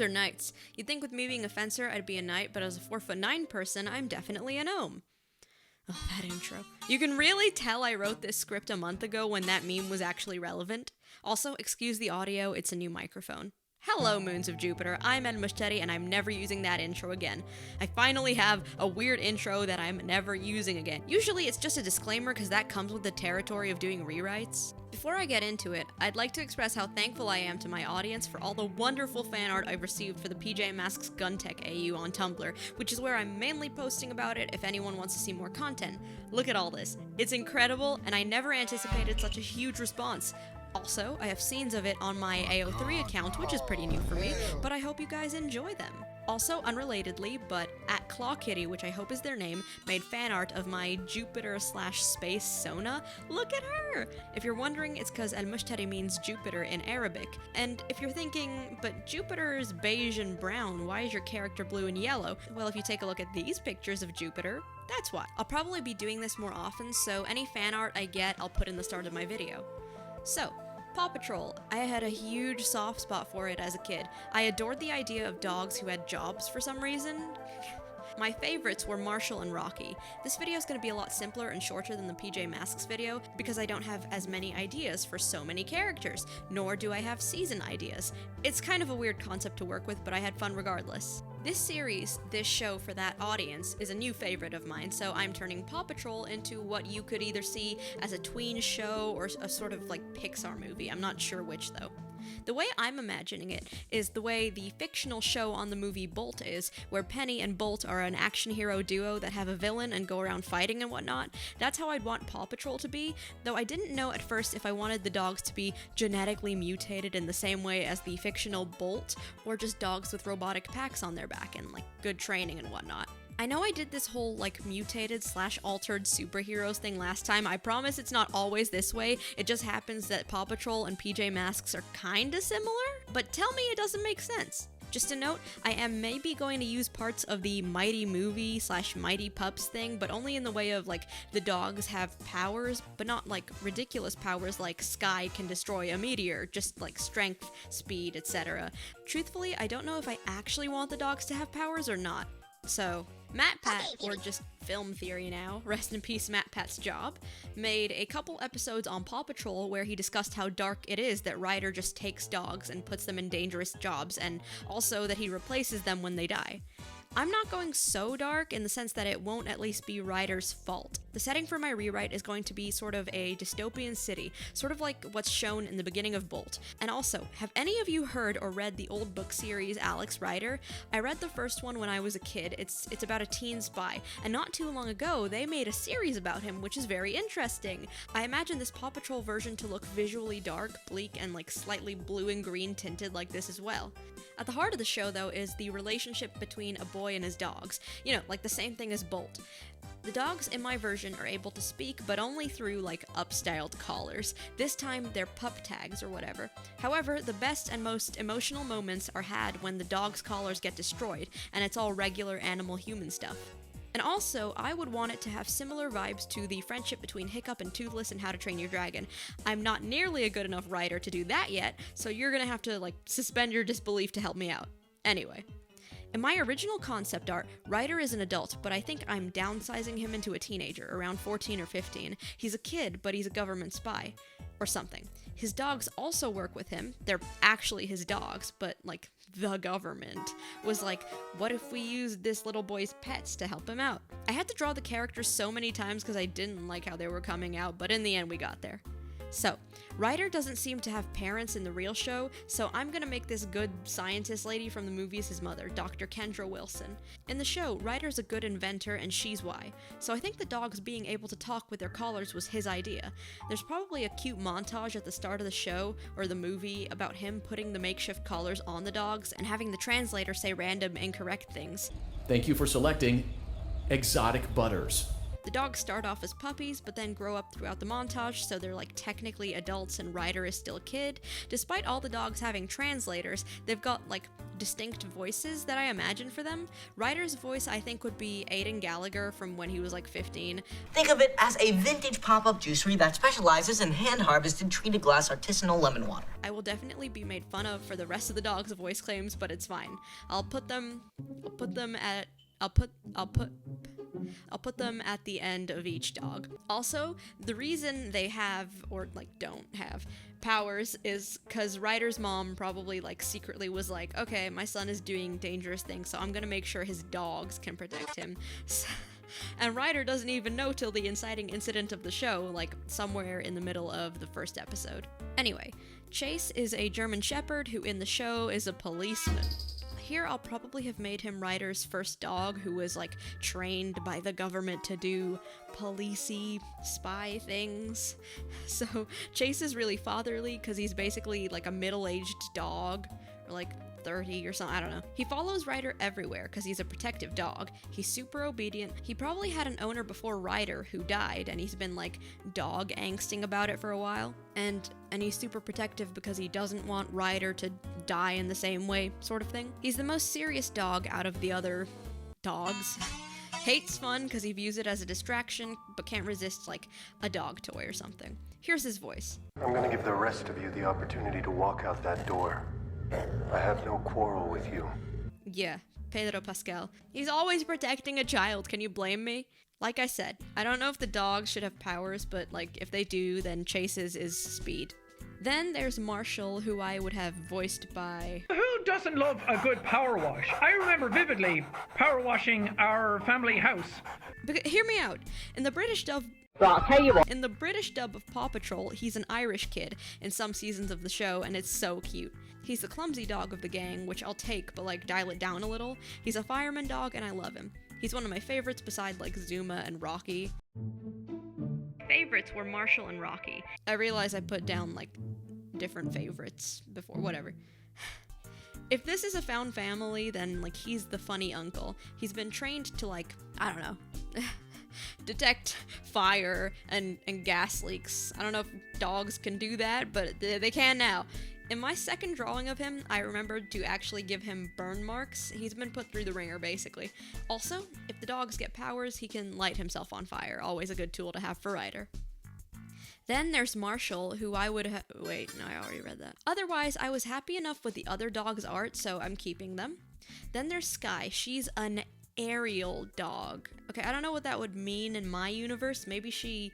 are knights. You'd think with me being a fencer, I'd be a knight, but as a 4'9" person, I'm definitely a gnome. Oh, that intro. You can really tell I wrote this script a month ago when that meme was actually relevant. Also, excuse the audio, it's a new microphone. Hello, Moons of Jupiter, I'm Ed Muschietti, and I'm never using that intro again. I finally have a weird intro that I'm never using again. Usually it's just a disclaimer because that comes with the territory of doing rewrites. Before I get into it, I'd like to express how thankful I am to my audience for all the wonderful fan art I've received for the PJ Masks GunTech AU on Tumblr, which is where I'm mainly posting about it if anyone wants to see more content. Look at all this. It's incredible, and I never anticipated such a huge response. Also, I have scenes of it on my AO3 account, which is pretty new for me, but I hope you guys enjoy them. Also, unrelatedly, but at Claw Kitty, which I hope is their name, made fan art of my Jupiter/space Sona. Look at her! If you're wondering, it's because El Mushtari means Jupiter in Arabic. And if you're thinking, but Jupiter is beige and brown, why is your character blue and yellow? Well, if you take a look at these pictures of Jupiter, that's why. I'll probably be doing this more often, so any fan art I get, I'll put in the start of my video. So, Paw Patrol. I had a huge soft spot for it as a kid. I adored the idea of dogs who had jobs for some reason. My favorites were Marshall and Rocky. This video is going to be a lot simpler and shorter than the PJ Masks video because I don't have as many ideas for so many characters, nor do I have season ideas. It's kind of a weird concept to work with, but I had fun regardless. This series, this show for that audience, is a new favorite of mine, so I'm turning Paw Patrol into what you could either see as a tween show or a sort of like Pixar movie. I'm not sure which though. The way I'm imagining it is the way the fictional show on the movie Bolt is, where Penny and Bolt are an action hero duo that have a villain and go around fighting and whatnot. That's how I'd want Paw Patrol to be, though I didn't know at first if I wanted the dogs to be genetically mutated in the same way as the fictional Bolt, or just dogs with robotic packs on their back and like good training and whatnot. I know I did this whole, like, mutated/altered superheroes thing last time. I promise it's not always this way. It just happens that Paw Patrol and PJ Masks are kinda similar, but tell me it doesn't make sense. Just a note, I am maybe going to use parts of the Mighty Movie/Mighty Pups thing, but only in the way of, like, the dogs have powers, but not, like, ridiculous powers like Sky can destroy a meteor, just, like, strength, speed, etc. Truthfully, I don't know if I actually want the dogs to have powers or not. So, MatPat, or just Film Theory now, rest in peace MatPat's job, made a couple episodes on Paw Patrol where he discussed how dark it is that Ryder just takes dogs and puts them in dangerous jobs, and also that he replaces them when they die. I'm not going so dark in the sense that it won't at least be Ryder's fault. The setting for my rewrite is going to be sort of a dystopian city, sort of like what's shown in the beginning of Bolt. And also, have any of you heard or read the old book series Alex Rider? I read the first one when I was a kid. It's about a teen spy, and not too long ago they made a series about him, which is very interesting. I imagine this Paw Patrol version to look visually dark, bleak, and like slightly blue and green tinted like this as well. At the heart of the show, though, is the relationship between a boy and his dogs. You know, like the same thing as Bolt. The dogs in my version are able to speak, but only through, like, upstyled collars. This time, they're pup tags or whatever. However, the best and most emotional moments are had when the dog's collars get destroyed, and it's all regular animal-human stuff. And also, I would want it to have similar vibes to the friendship between Hiccup and Toothless in How to Train Your Dragon. I'm not nearly a good enough writer to do that yet, so you're gonna have to, like, suspend your disbelief to help me out. Anyway. In my original concept art, Ryder is an adult, but I think I'm downsizing him into a teenager, around 14 or 15. He's a kid, but he's a government spy. Or something. His dogs also work with him. They're actually his dogs, but, like, the government was like, what if we used this little boy's pets to help him out? I had to draw the characters so many times because I didn't like how they were coming out, but in the end we got there. So, Ryder doesn't seem to have parents in the real show, so I'm gonna make this good scientist lady from the movies his mother, Dr. Kendra Wilson. In the show, Ryder's a good inventor and she's why, so I think the dogs being able to talk with their collars was his idea. There's probably a cute montage at the start of the show, or the movie, about him putting the makeshift collars on the dogs and having the translator say random incorrect things. Thank you for selecting Exotic Butters. The dogs start off as puppies, but then grow up throughout the montage, so they're like technically adults and Ryder is still a kid. Despite all the dogs having translators, they've got like distinct voices that I imagine for them. Ryder's voice I think would be Aidan Gallagher from when he was like 15. Think of it as a vintage pop-up juicery that specializes in hand-harvested treated glass artisanal lemon water. I will definitely be made fun of for the rest of the dogs' voice claims, but it's fine. I'll put them at the end of each dog. Also, the reason they have, or like don't have, powers is because Ryder's mom probably like secretly was like, okay, my son is doing dangerous things, so I'm gonna make sure his dogs can protect him. And Ryder doesn't even know till the inciting incident of the show, like somewhere in the middle of the first episode. Anyway, Chase is a German Shepherd who in the show is a policeman. Here I'll probably have made him Ryder's first dog who was like trained by the government to do policey spy things. So Chase is really fatherly because he's basically like a middle-aged dog, or like 30 or something, I don't know. He follows Ryder everywhere because he's a protective dog. He's super obedient. He probably had an owner before Ryder who died, and he's been like dog angsting about it for a while. And he's super protective because he doesn't want Ryder to die in the same way, sort of thing. He's the most serious dog out of the other dogs. Hates fun because he views it as a distraction, but can't resist like a dog toy or something. Here's his voice. I'm gonna give the rest of you the opportunity to walk out that door. I have no quarrel with you. Yeah, Pedro Pascal. He's always protecting a child, can you blame me? Like I said, I don't know if the dogs should have powers, but like if they do, then Chase's is speed. Then there's Marshall, who I would have voiced by... Who doesn't love a good power wash? I remember vividly power washing our family house. Hear me out. In the British dub... Well, I'll tell you what. In the British dub of Paw Patrol, he's an Irish kid in some seasons of the show, and it's so cute. He's the clumsy dog of the gang, which I'll take, but like dial it down a little. He's a fireman dog, and I love him. He's one of my favorites beside like Zuma and Rocky. Favorites were Marshall and Rocky. I realize I put down like different favorites before, whatever. If this is a found family, then like he's the funny uncle. He's been trained to like, I don't know, detect fire and gas leaks. I don't know if dogs can do that, but they can now. In my second drawing of him, I remembered to actually give him burn marks. He's been put through the ringer, basically. Also, if the dogs get powers, he can light himself on fire. Always a good tool to have for Ryder. Then there's Marshall, who I would have... Wait, no, I already read that. Otherwise, I was happy enough with the other dogs' art, so I'm keeping them. Then there's Sky. She's an aerial dog. Okay, I don't know what that would mean in my universe. Maybe she...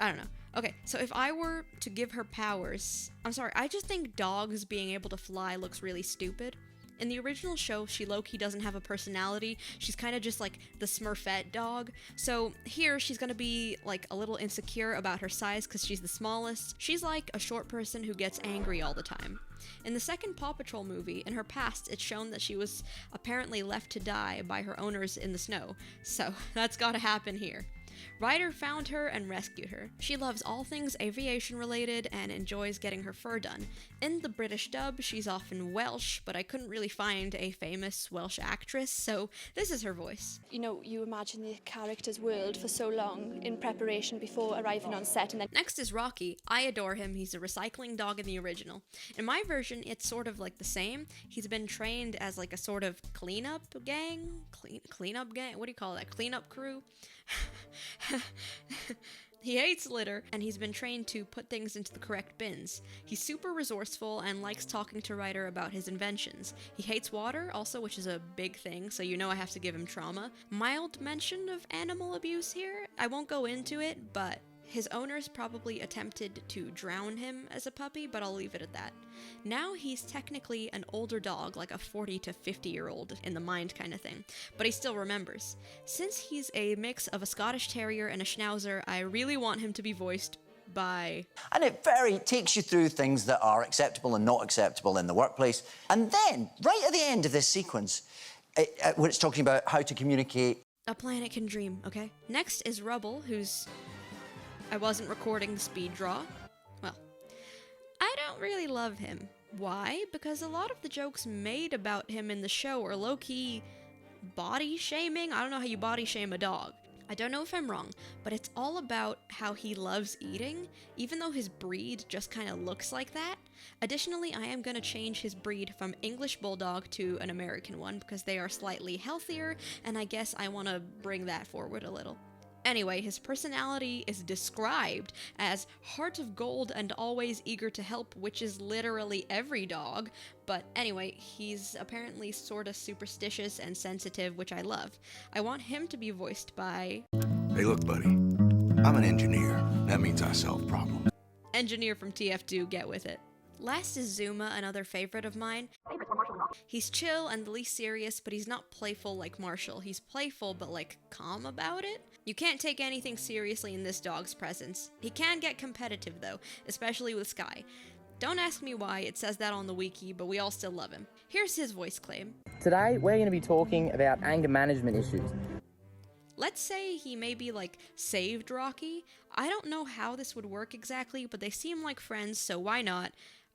I don't know. Okay, so if I were to give her powers... I'm sorry, I just think dogs being able to fly looks really stupid. In the original show, she low-key doesn't have a personality. She's kind of just like the Smurfette dog. So here, she's gonna be like a little insecure about her size because she's the smallest. She's like a short person who gets angry all the time. In the second Paw Patrol movie, in her past, it's shown that she was apparently left to die by her owners in the snow. So that's gotta happen here. Ryder found her and rescued her. She loves all things aviation related and enjoys getting her fur done. In the British dub, she's often Welsh, but I couldn't really find a famous Welsh actress, so this is her voice. You know, you imagine the character's world for so long in preparation before arriving on set, and then... Next is Rocky. I adore him. He's a recycling dog in the original. In my version, it's sort of like the same. He's been trained as like a sort of cleanup gang? Cleanup gang? What do you call that? Cleanup crew? He hates litter, and he's been trained to put things into the correct bins. He's super resourceful and likes talking to Ryder about his inventions. He hates water, also, which is a big thing, so you know I have to give him trauma. Mild mention of animal abuse here. I won't go into it, but his owners probably attempted to drown him as a puppy, but I'll leave it at that. Now he's technically an older dog, like a 40 to 50-year-old in the mind kind of thing, but he still remembers. Since he's a mix of a Scottish Terrier and a Schnauzer, I really want him to be voiced by... And it takes you through things that are acceptable and not acceptable in the workplace. And then, right at the end of this sequence, when it's talking about how to communicate... A planet can dream, okay? Next is Rubble, who's... I wasn't recording the speed draw. Well, I don't really love him. Why? Because a lot of the jokes made about him in the show are low-key body shaming. I don't know how you body shame a dog. I don't know if I'm wrong, but it's all about how he loves eating, even though his breed just kind of looks like that. Additionally, I am going to change his breed from English Bulldog to an American one because they are slightly healthier, and I guess I want to bring that forward a little. Anyway, his personality is described as heart of gold and always eager to help, which is literally every dog. But anyway, he's apparently sorta superstitious and sensitive, which I love. I want him to be voiced by... Hey, look, buddy. I'm an engineer. That means I solve problems. Engineer from TF2, get with it. Last is Zuma, another favorite of mine. He's chill and the least serious, but he's not playful like Marshall. He's playful, but like calm about it. You can't take anything seriously in this dog's presence. He can get competitive though, especially with Sky. Don't ask me why, it says that on the wiki, but we all still love him. Here's his voice claim. Today, we're going to be talking about anger management issues. Let's say he maybe like saved Rocky. I don't know how this would work exactly, but they seem like friends, so why not?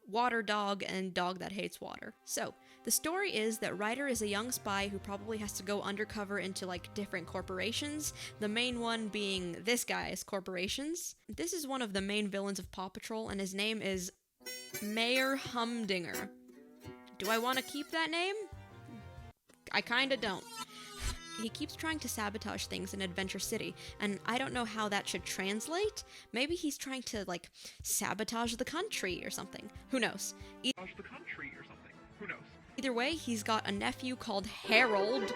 Water dog and dog that hates water. So, the story is that Ryder is a young spy who probably has to go undercover into like different corporations, the main one being this guy's corporations. This is one of the main villains of Paw Patrol, and his name is Mayor Humdinger. Do I want to keep that name? I kinda don't. He keeps trying to sabotage things in Adventure City, and I don't know how that should translate. Maybe he's trying to, like, sabotage the country or something. Who knows? Either way, he's got a nephew called Harold.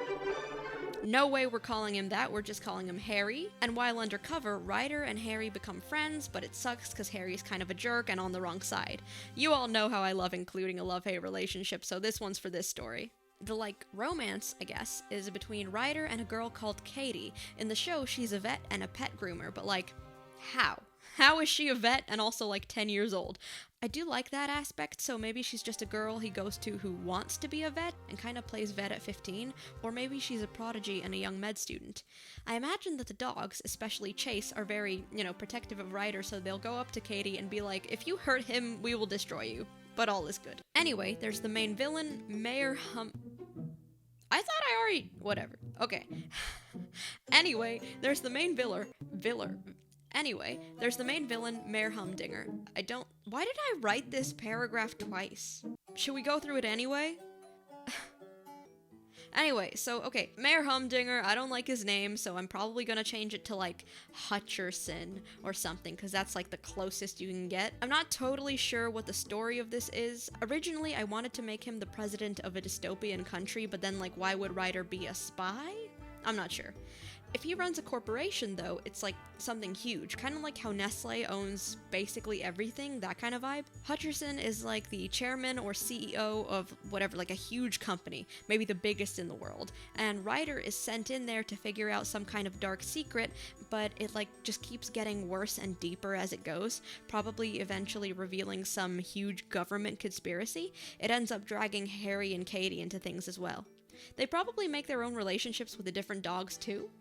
No way we're calling him that, we're just calling him Harry. And while undercover, Ryder and Harry become friends, but it sucks because Harry's kind of a jerk and on the wrong side. You all know how I love including a love-hate relationship, so this one's for this story. The, like, romance, I guess, is between Ryder and a girl called Katie. In the show, she's a vet and a pet groomer, but, like, how? How is she a vet and also, like, 10 years old? I do like that aspect, so maybe she's just a girl he goes to who wants to be a vet and kind of plays vet at 15, or maybe she's a prodigy and a young med student. I imagine that the dogs, especially Chase, are very, protective of Ryder, so they'll go up to Katie and be like, if you hurt him, we will destroy you. But all is good. Anyway, there's the main villain, Mayor I thought I already... whatever. Okay. Anyway, there's the main villain, Mayor Humdinger. Why did I write this paragraph twice? Should we go through it anyway? Anyway, okay, Mayor Humdinger, I don't like his name, so I'm probably gonna change it to, like, Hutcherson or something, because that's, like, the closest you can get. I'm not totally sure what the story of this is. Originally, I wanted to make him the president of a dystopian country, but then, like, why would Ryder be a spy? I'm not sure. If he runs a corporation, though, it's like something huge, kind of like how Nestle owns basically everything, that kind of vibe. Hutcherson is like the chairman or CEO of whatever, like a huge company, maybe the biggest in the world, and Ryder is sent in there to figure out some kind of dark secret, but it like just keeps getting worse and deeper as it goes, probably eventually revealing some huge government conspiracy. It ends up dragging Harry and Katie into things as well. They probably make their own relationships with the different dogs too.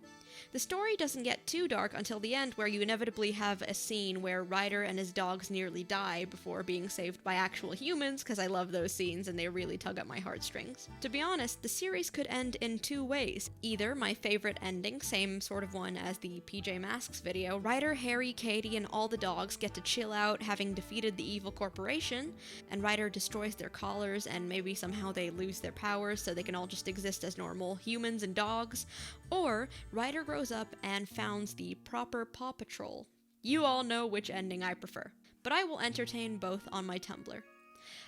The story doesn't get too dark until the end, where you inevitably have a scene where Ryder and his dogs nearly die before being saved by actual humans, because I love those scenes and they really tug at my heartstrings. To be honest, the series could end in two ways. Either my favorite ending, same sort of one as the PJ Masks video, Ryder, Harry, Katie, and all the dogs get to chill out having defeated the evil corporation, and Ryder destroys their collars and maybe somehow they lose their powers so they can all just exist as normal humans and dogs, or Ryder grows up and founds the proper Paw Patrol. You all know which ending I prefer, but I will entertain both on my Tumblr.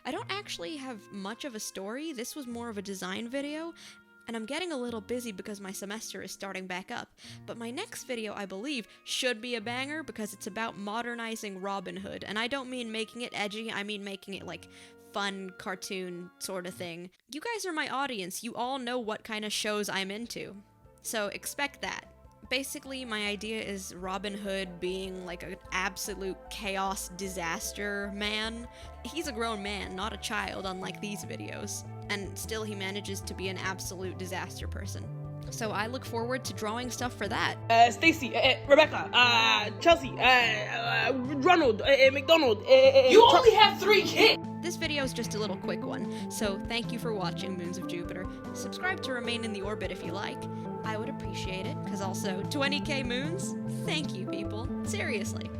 I don't actually have much of a story, this was more of a design video, and I'm getting a little busy because my semester is starting back up, but my next video, I believe, should be a banger because it's about modernizing Robin Hood, and I don't mean making it edgy, I mean making it like fun cartoon sort of thing. You guys are my audience, you all know what kind of shows I'm into, so expect that. Basically, my idea is Robin Hood being like an absolute chaos disaster man. He's a grown man, not a child, unlike these videos, and still he manages to be an absolute disaster person. So I look forward to drawing stuff for that. Stacy, Rebecca, Chelsea, Ronald, McDonald. You only have 3 kids! This video is just a little quick one, so thank you for watching, Moons of Jupiter. Subscribe to remain in the orbit if you like. I would appreciate it, because also 20k moons? Thank you, people. Seriously.